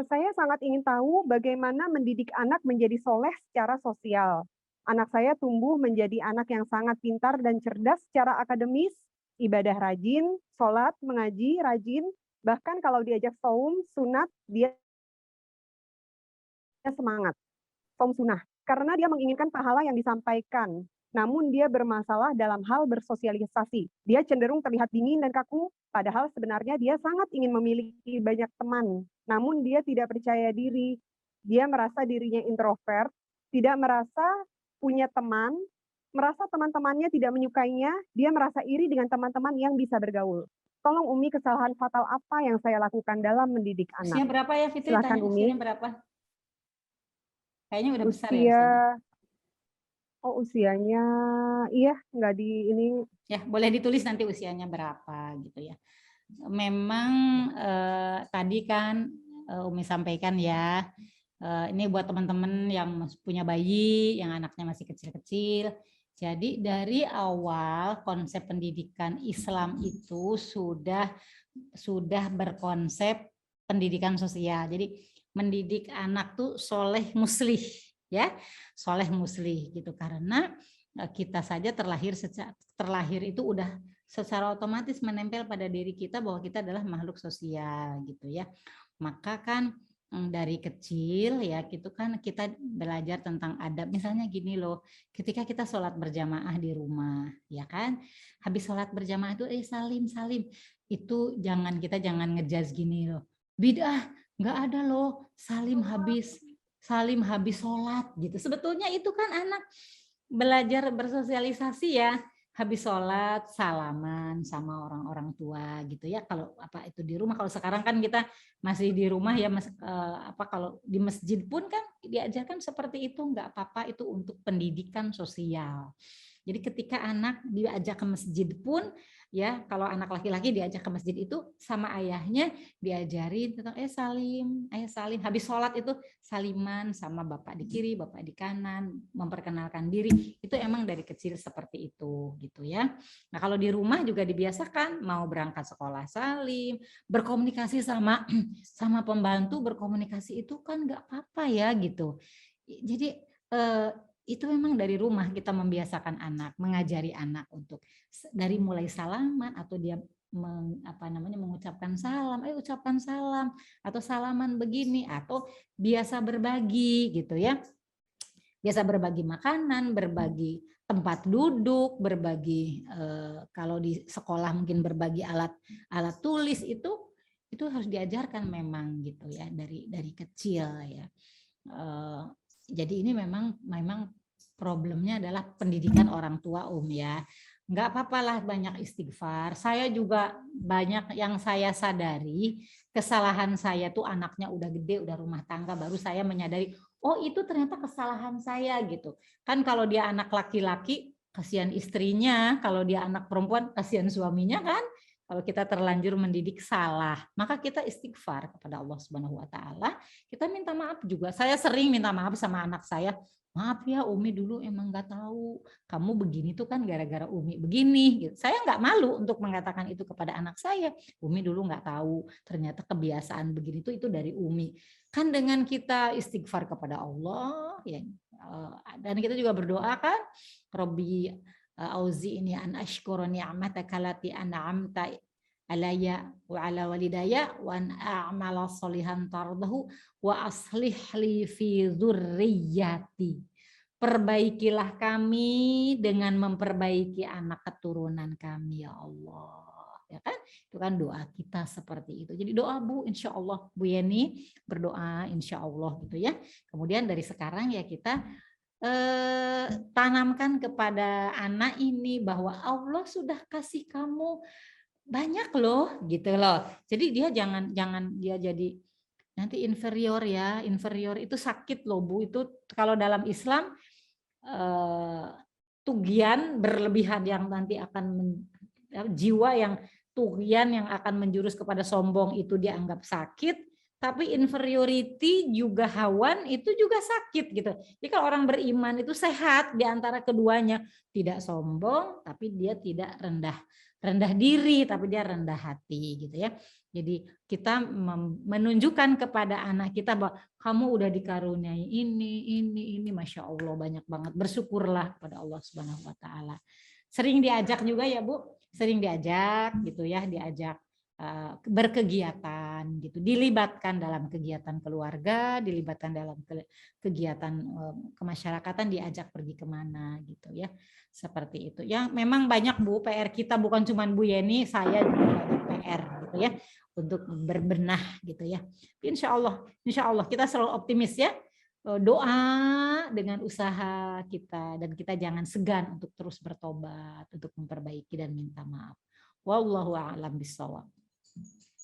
Saya sangat ingin tahu bagaimana mendidik anak menjadi soleh secara sosial. Anak saya tumbuh menjadi anak yang sangat pintar dan cerdas secara akademis, ibadah rajin, sholat, mengaji, rajin, bahkan kalau diajak saum, sunat, dia semangat. Saum sunnah, karena dia menginginkan pahala yang disampaikan. Namun dia bermasalah dalam hal bersosialisasi. Dia cenderung terlihat dingin dan kaku, padahal sebenarnya dia sangat ingin memiliki banyak teman. Namun dia tidak percaya diri. Dia merasa dirinya introvert, tidak merasa punya teman, merasa teman-temannya tidak menyukainya, dia merasa iri dengan teman-teman yang bisa bergaul. Tolong Umi, kesalahan fatal apa yang saya lakukan dalam mendidik anak? Usia berapa ya Fitri? Silahkan Tanya Umi. usianya berapa? Kayaknya udah besar ya Usia, usianya. oh usianya, iya nggak di ini. Ya, boleh ditulis nanti usianya berapa gitu ya. Memang tadi kan Umi sampaikan ya, ini buat teman-teman yang punya bayi, yang anaknya masih kecil-kecil. Jadi dari awal konsep pendidikan Islam itu sudah berkonsep pendidikan sosial. Jadi mendidik anak tuh soleh muslih ya, soleh muslih gitu, karena kita saja terlahir itu udah secara otomatis menempel pada diri kita bahwa kita adalah makhluk sosial gitu ya. Maka kan dari kecil ya gitu kan kita belajar tentang adab. Misalnya gini loh, ketika kita sholat berjamaah di rumah ya kan, habis sholat berjamaah itu salim salim, itu kita jangan ngejudge gini loh, bid'ah, nggak ada loh salim habis sholat gitu. Sebetulnya itu kan anak belajar bersosialisasi ya, habis sholat salaman sama orang-orang tua gitu ya. Kalau apa itu di rumah, kalau sekarang kan kita masih di rumah ya, kalau di masjid pun kan diajarkan seperti itu, nggak apa-apa, itu untuk pendidikan sosial. Jadi ketika anak diajak ke masjid pun ya, kalau anak laki-laki diajak ke masjid itu sama ayahnya diajarin tentang salim, ayah salim. Habis sholat itu saliman sama bapak di kiri, bapak di kanan, memperkenalkan diri. Itu emang dari kecil seperti itu gitu ya. Nah kalau di rumah juga dibiasakan, mau berangkat sekolah salim, berkomunikasi sama pembantu, berkomunikasi itu kan nggak apa-apa ya gitu. Jadi itu memang dari rumah kita membiasakan anak, mengajari anak untuk dari mulai salaman atau dia mengucapkan salam, ucapkan salam atau salaman begini, atau biasa berbagi gitu ya. Biasa berbagi makanan, berbagi tempat duduk, berbagi kalau di sekolah mungkin berbagi alat tulis, itu harus diajarkan memang gitu ya dari kecil ya. Jadi ini memang problemnya adalah pendidikan orang tua ya. Nggak apa-apa lah banyak istighfar. Saya juga banyak yang saya sadari, kesalahan saya tuh anaknya udah gede, udah rumah tangga, baru saya menyadari, oh itu ternyata kesalahan saya gitu. Kan kalau dia anak laki-laki, kasihan istrinya, kalau dia anak perempuan, kasihan suaminya kan. Kalau kita terlanjur mendidik salah, maka kita istighfar kepada Allah Subhanahu wa taala. Kita minta maaf juga. Saya sering minta maaf sama anak saya. Maaf ya Umi dulu emang nggak tahu. Kamu begini tuh kan gara-gara Umi begini. Saya nggak malu untuk mengatakan itu kepada anak saya. Umi dulu nggak tahu. Ternyata kebiasaan begini tuh itu dari Umi. Kan dengan kita istighfar kepada Allah, ya, dan kita juga berdoa kan, Robbi auzi ini an ashkura ni'mataka lati an'amta alayya wa ala walidayya wa an a'mala sholihan tardahu wa aslih li fi dzurriyyati. Perbaikilah kami dengan memperbaiki anak keturunan kami ya Allah. Ya kan? Itu kan doa kita seperti itu. Jadi doa Bu, insya Allah Bu Yeni berdoa insya Allah gitu ya. Kemudian dari sekarang ya kita tanamkan kepada anak ini bahwa Allah sudah kasih kamu banyak loh gitu loh. Jadi dia jangan dia jadi nanti inferior ya. Inferior itu sakit loh Bu. Itu kalau dalam Islam tugian berlebihan yang nanti akan jiwa yang tugian yang akan menjurus kepada sombong itu dianggap sakit. Tapi inferiority juga hawan itu juga sakit gitu. Jadi kalau orang beriman itu sehat di antara keduanya, tidak sombong tapi dia tidak rendah rendah diri, tapi dia rendah hati gitu ya. Jadi kita menunjukkan kepada anak kita bahwa kamu udah dikaruniai ini, Masya Allah banyak banget. Bersyukurlah kepada Allah Subhanahu Wa Taala. Sering diajak juga ya Bu, sering diajak gitu ya, diajak berkegiatan gitu, dilibatkan dalam kegiatan keluarga, dilibatkan dalam kegiatan kemasyarakatan, diajak pergi kemana gitu ya, seperti itu ya. Memang banyak Bu PR kita, bukan cuma Bu Yeni, saya juga banyak PR gitu ya untuk berbenah gitu ya. Insya Allah kita selalu optimis ya. Doa dengan usaha kita, dan kita jangan segan untuk terus bertobat, untuk memperbaiki dan minta maaf. Wallahu a'lam bishawab.